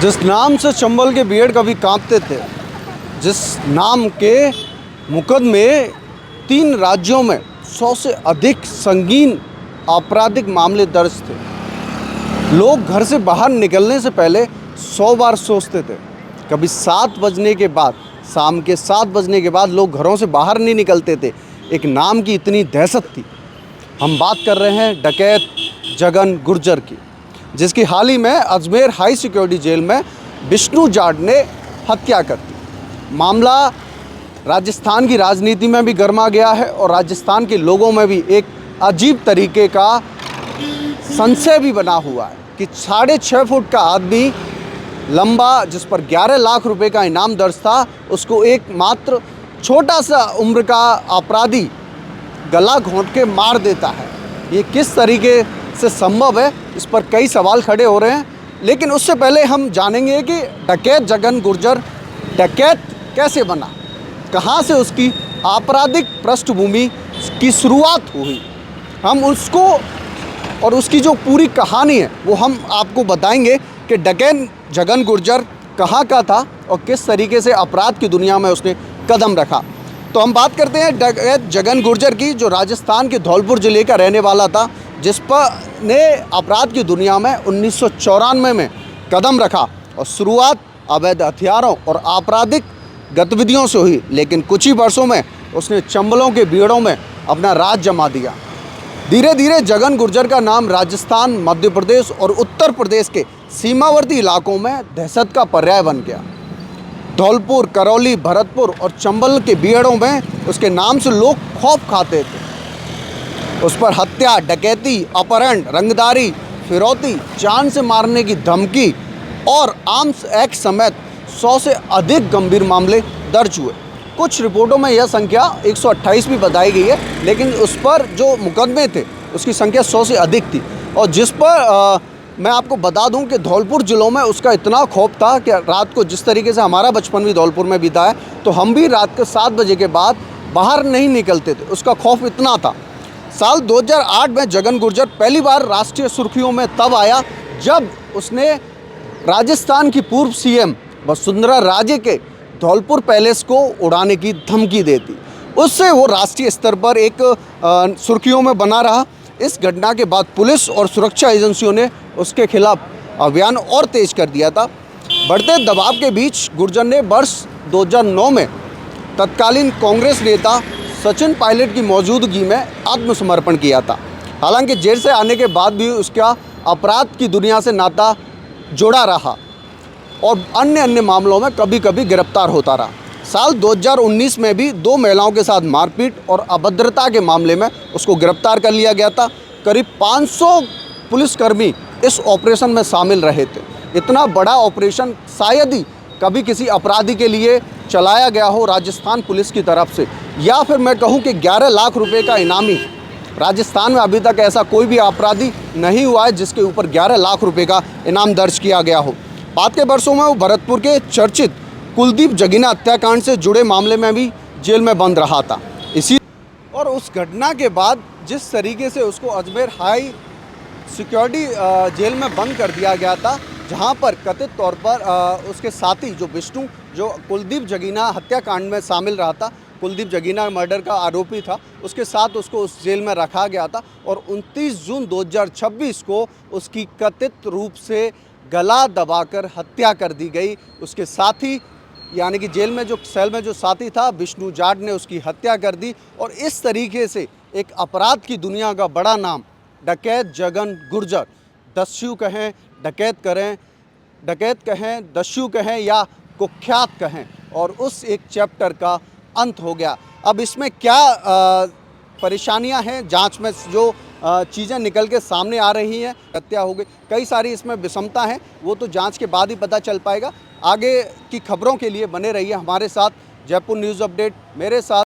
जिस नाम से चंबल के बीएड कभी कांपते थे, जिस नाम के मुकदमे 3 राज्यों में 100 से अधिक संगीन आपराधिक मामले दर्ज थे। लोग घर से बाहर निकलने से पहले 100 बार सोचते थे। कभी 7 बजने के बाद, शाम के 7 बजने के बाद लोग घरों से बाहर नहीं निकलते थे। एक नाम की इतनी दहशत थी। हम बात कर रहे हैं डकैत जगन गुर्जर की, जिसकी हाल ही में अजमेर हाई सिक्योरिटी जेल में विष्णु जाट ने हत्या कर दी। मामला राजस्थान की राजनीति में भी गर्मा गया है और राजस्थान के लोगों में भी एक अजीब तरीके का संशय भी बना हुआ है कि 6.5 फुट का आदमी लंबा, जिस पर 11 लाख रुपए का इनाम दर्ज था, उसको एक मात्र छोटा सा उम्र का अपराधी गला घोंट के मार देता है। ये किस तरीके से संभव है, इस पर कई सवाल खड़े हो रहे हैं। लेकिन उससे पहले हम जानेंगे कि डकैत जगन गुर्जर डकैत कैसे बना, कहाँ से उसकी आपराधिक पृष्ठभूमि की शुरुआत हुई। हम उसको और उसकी जो पूरी कहानी है वो हम आपको बताएंगे कि डकैत जगन गुर्जर कहाँ का था और किस तरीके से अपराध की दुनिया में उसने कदम रखा। तो हम बात करते हैं डकैत जगन गुर्जर की, जो राजस्थान के धौलपुर ज़िले का रहने वाला था, जिस पर ने अपराध की दुनिया में 1994 में कदम रखा और शुरुआत अवैध हथियारों और आपराधिक गतिविधियों से हुई। लेकिन कुछ ही वर्षों में उसने चंबलों के बीड़ों में अपना राज जमा दिया। धीरे धीरे जगन गुर्जर का नाम राजस्थान, मध्य प्रदेश और उत्तर प्रदेश के सीमावर्ती इलाकों में दहशत का पर्याय बन गया। धौलपुर, करौली, भरतपुर और चंबल के बीड़ों में उसके नाम से लोग खौफ खाते थे। उस पर हत्या, डकैती, अपहरण, रंगदारी, फिरौती, जान से मारने की धमकी और आर्म्स एक्ट समेत 100 से अधिक गंभीर मामले दर्ज हुए। कुछ रिपोर्टों में यह संख्या 128 भी बताई गई है, लेकिन उस पर जो मुकदमे थे उसकी संख्या 100 से अधिक थी। और जिस पर मैं आपको बता दूं कि धौलपुर ज़िलों में उसका इतना खौफ था कि रात को, जिस तरीके से हमारा बचपन भी धौलपुर में बीता है, तो हम भी रात के 7 बजे के बाद बाहर नहीं निकलते थे, उसका खौफ इतना था। साल 2008 में जगन गुर्जर पहली बार राष्ट्रीय सुर्खियों में तब आया जब उसने राजस्थान की पूर्व सीएम वसुंधरा राजे के धौलपुर पैलेस को उड़ाने की धमकी दी थी। उससे वो राष्ट्रीय स्तर पर एक सुर्खियों में बना रहा। इस घटना के बाद पुलिस और सुरक्षा एजेंसियों ने उसके खिलाफ अभियान और तेज कर दिया था। बढ़ते दबाव के बीच गुर्जर ने वर्ष 2009 में तत्कालीन कांग्रेस नेता सचिन पायलट की मौजूदगी में आत्मसमर्पण किया था। हालांकि जेल से आने के बाद भी उसका अपराध की दुनिया से नाता जुड़ा रहा और अन्य मामलों में कभी कभी गिरफ्तार होता रहा। साल 2019 में भी 2 महिलाओं के साथ मारपीट और अभद्रता के मामले में उसको गिरफ्तार कर लिया गया था। करीब 500 पुलिसकर्मी इस ऑपरेशन में शामिल रहे थे। इतना बड़ा ऑपरेशन शायद ही कभी किसी अपराधी के लिए चलाया गया हो राजस्थान पुलिस की तरफ से, या फिर मैं कहूं कि 11 लाख रुपए का इनामी। राजस्थान में अभी तक ऐसा कोई भी अपराधी नहीं हुआ है जिसके ऊपर 11 लाख रुपए का इनाम दर्ज किया गया हो। बाद के वर्षों में वो भरतपुर के चर्चित कुलदीप जगीना हत्याकांड से जुड़े मामले में भी जेल में बंद रहा था। और उस घटना के बाद जिस तरीके से उसको अजमेर हाई सिक्योरिटी जेल में बंद कर दिया गया था, जहां पर कथित तौर पर उसके साथी जो विष्णु, जो कुलदीप जगीना हत्याकांड में शामिल रहा था, कुलदीप जगीना मर्डर का आरोपी था, उसके साथ उसको उस जेल में रखा गया था। और 29 जून 2026 को उसकी कथित रूप से गला दबाकर हत्या कर दी गई। उसके साथी, यानी कि जेल में जो सेल में जो साथी था विष्णु जाट, ने उसकी हत्या कर दी। और इस तरीके से एक अपराध की दुनिया का बड़ा नाम डकैत जगन गुर्जर, दस्यु कहें, डकैत कहें, दस्यु कहें या कुख्यात कहें, और उस एक चैप्टर का अंत हो गया। अब इसमें क्या परेशानियां हैं, जांच में जो चीज़ें निकल के सामने आ रही हैं, हत्या हो गई, कई सारी इसमें विषमता हैं, वो तो जांच के बाद ही पता चल पाएगा। आगे की खबरों के लिए बने रहिए हमारे साथ। जयपुर न्यूज़ अपडेट मेरे साथ।